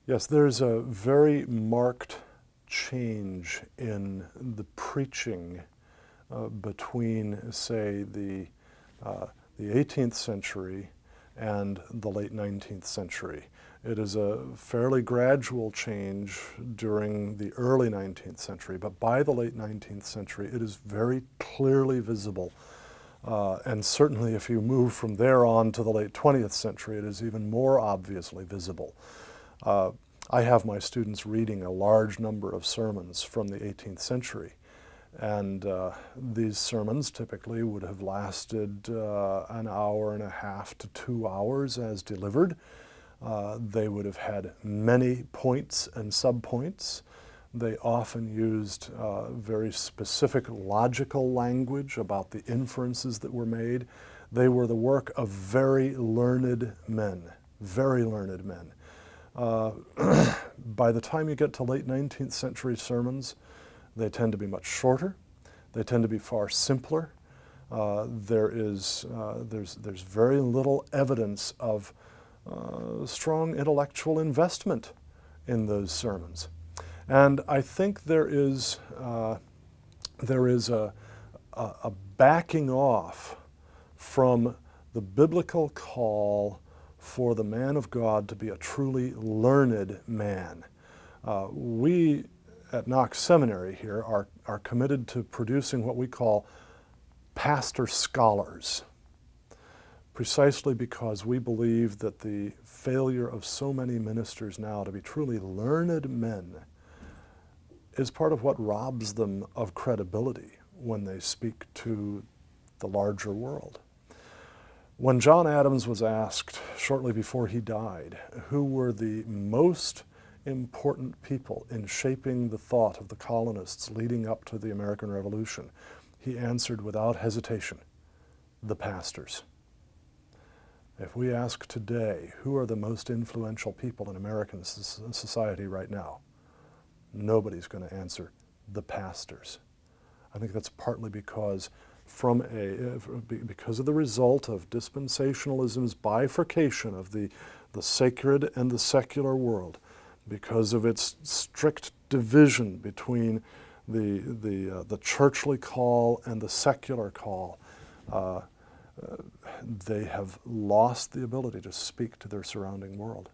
Yes, there's a very marked change in the preaching between, say, the 18th century and the late 19th century. It is a fairly gradual change during the early 19th century, but by the late 19th century, it is very clearly visible. And certainly if you move from there on to the late 20th century, it is even more obviously visible. I have my students reading a large number of sermons from the 18th century. And these sermons typically would have lasted an hour and a half to 2 hours as delivered. They would have had many points and subpoints. They often used very specific logical language about the inferences that were made. They were the work of very learned men, very learned men. By the time you get to late 19th century sermons, they tend to be much shorter. They tend to be far simpler. There's very little evidence of strong intellectual investment in those sermons. And I think there is a backing off from the biblical call for the man of God to be a truly learned man. We at Knox Seminary here are committed to producing what we call pastor scholars, precisely because we believe that the failure of so many ministers now to be truly learned men is part of what robs them of credibility when they speak to the larger world. When John Adams was asked shortly before he died who were the most important people in shaping the thought of the colonists leading up to the American Revolution, he answered without hesitation, the pastors. If we ask today who are the most influential people in American society right now, nobody's going to answer the pastors. I think that's partly because because of the result of dispensationalism's bifurcation of the sacred and the secular world, because of its strict division between the churchly call and the secular call, they have lost the ability to speak to their surrounding world.